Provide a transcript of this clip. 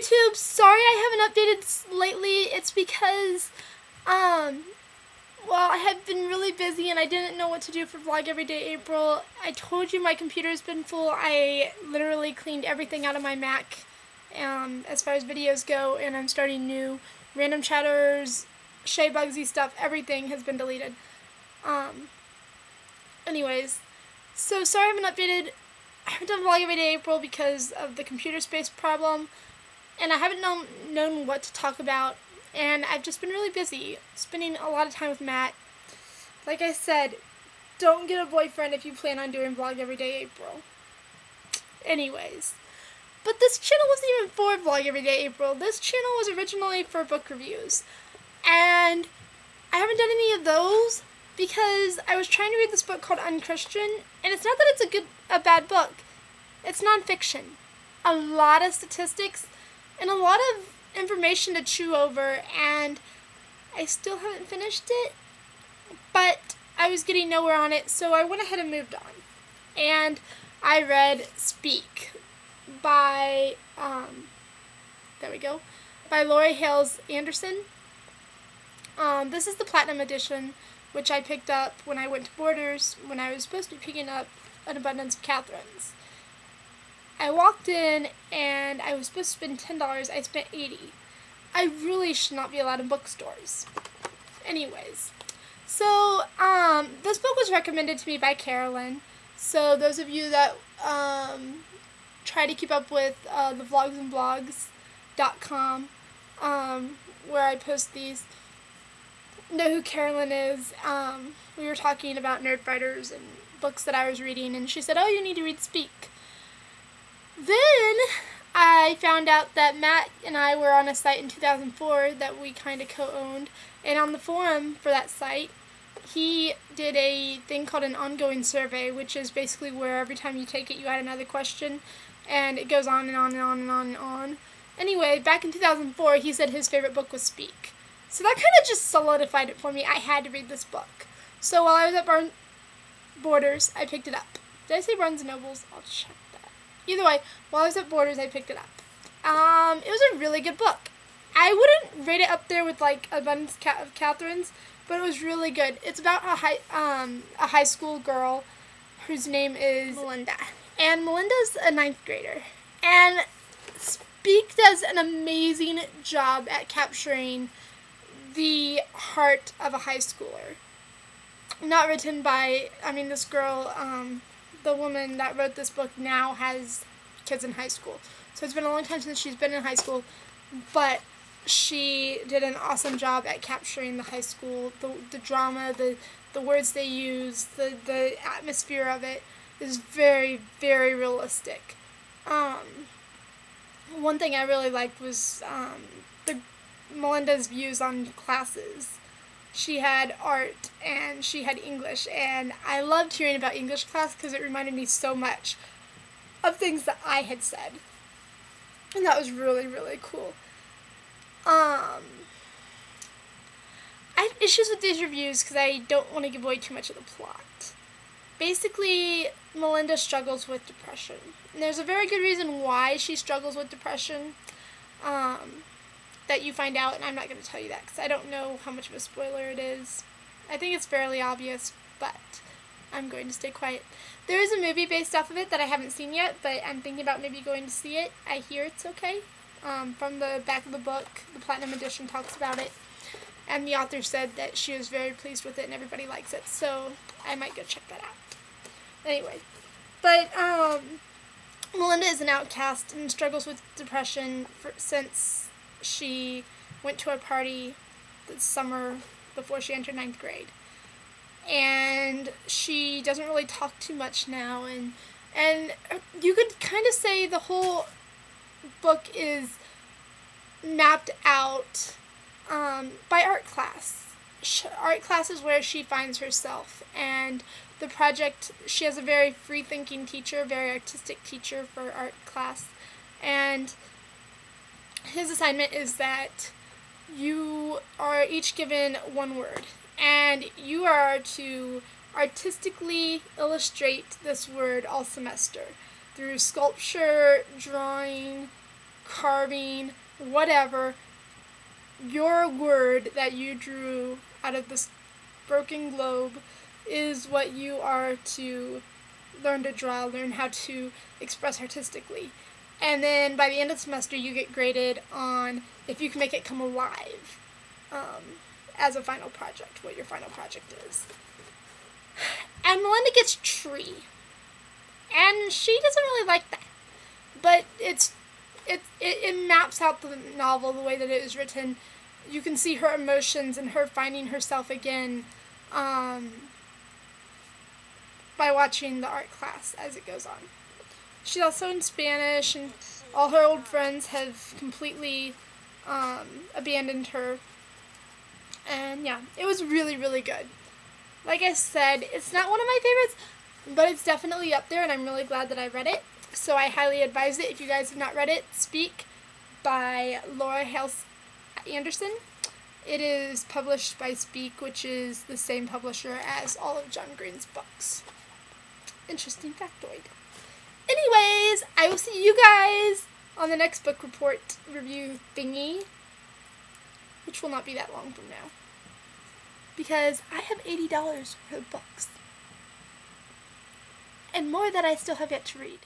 YouTube. Sorry I haven't updated lately. It's because, well, I have been really busy and I didn't know what to do for Vlog Everyday April. I told you my computer's been full. I literally cleaned everything out of my Mac as far as videos go, and I'm starting new. Random chatters, shaybugzie stuff, everything has been deleted. Anyways, so sorry I haven't updated. I haven't done Vlog Everyday April because of the computer space problem, and I haven't known what to talk about, and I've just been really busy, spending a lot of time with Matt. Like I said, don't get a boyfriend if you plan on doing Vlog Everyday April. Anyways, but this channel wasn't even for Vlog Everyday April. This channel was originally for book reviews, and I haven't done any of those because I was trying to read this book called Unchristian, and it's not that it's a bad book. It's nonfiction. A lot of statistics and a lot of information to chew over, and I still haven't finished it, but I was getting nowhere on it, so I went ahead and moved on. And I read Speak by, there we go, by Laurie Halse Anderson. This is the Platinum Edition, which I picked up when I went to Borders, when I was supposed to be picking up An Abundance of Catherine's. I walked in and I was supposed to spend $10. I spent $80. I really should not be allowed in bookstores. Anyways, so this book was recommended to me by Carolyn. So those of you that try to keep up with the vlogsandblogs.com, where I post these, know who Carolyn is. We were talking about nerd fighters and books that I was reading, and she said, oh, you need to read Speak. Then I found out that Matt and I were on a site in 2004 that we kind of co-owned, and on the forum for that site, he did a thing called an ongoing survey, which is basically where every time you take it, you add another question, and it goes on and on and on and on and on. Anyway, back in 2004, he said his favorite book was Speak. So that kind of just solidified it for me. I had to read this book. So while I was at Borders, I picked it up. Did I say Barnes & Nobles? I'll check that. Either way, while I was at Borders, I picked it up. It was a really good book. I wouldn't rate it up there with, like, Abundance of Catherine's, but it was really good. It's about a high school girl whose name is Melinda. And Melinda's a 9th grader. And Speak does an amazing job at capturing the heart of a high schooler. Not written by, this girl, the woman that wrote this book now has kids in high school. So it's been a long time since she's been in high school, but she did an awesome job at capturing the high school, the drama, the words they use, the atmosphere of it is very, very realistic. One thing I really liked was Melinda's views on classes. She had art and she had English, and I loved hearing about English class because it reminded me so much of things that I had said, and that was really, really cool. I have issues with these reviews because I don't want to give away too much of the plot. Basically, Melinda struggles with depression, and there's a very good reason why she struggles with depression that you find out, and I'm not going to tell you that because I don't know how much of a spoiler it is. I think it's fairly obvious, but I'm going to stay quiet. There is a movie based off of it that I haven't seen yet, but I'm thinking about maybe going to see it. I hear it's okay. From the back of the book, the Platinum Edition talks about it, and the author said that she was very pleased with it and everybody likes it, so I might go check that out. Anyway, but Melinda is an outcast and struggles with depression since she went to a party this summer before she entered 9th grade. And she doesn't really talk too much now, and you could kind of say the whole book is mapped out by art class. Art class is where she finds herself, and the project, she has a very free-thinking teacher, very artistic teacher for art class, and his assignment is that you are each given one word, and you are to artistically illustrate this word all semester through sculpture, drawing, carving, whatever, your word that you drew out of this broken globe is what you are to learn to draw, learn how to express artistically. And then by the end of the semester, you get graded on if you can make it come alive as a final project, what your final project is. And Melinda gets tree. And she doesn't really like that. But it maps out the novel the way that it is written. You can see her emotions and her finding herself again by watching the art class as it goes on. She's also in Spanish, and all her old friends have completely abandoned her. And yeah, it was really, really good. Like I said, it's not one of my favorites, but it's definitely up there, and I'm really glad that I read it. So I highly advise it if you guys have not read it. Speak by Laurie Halse Anderson. It is published by Speak, which is the same publisher as all of John Green's books. Interesting factoid. Anyways, I will see you guys on the next book report review thingy, which will not be that long from now, because I have $80 worth of books, and more that I still have yet to read.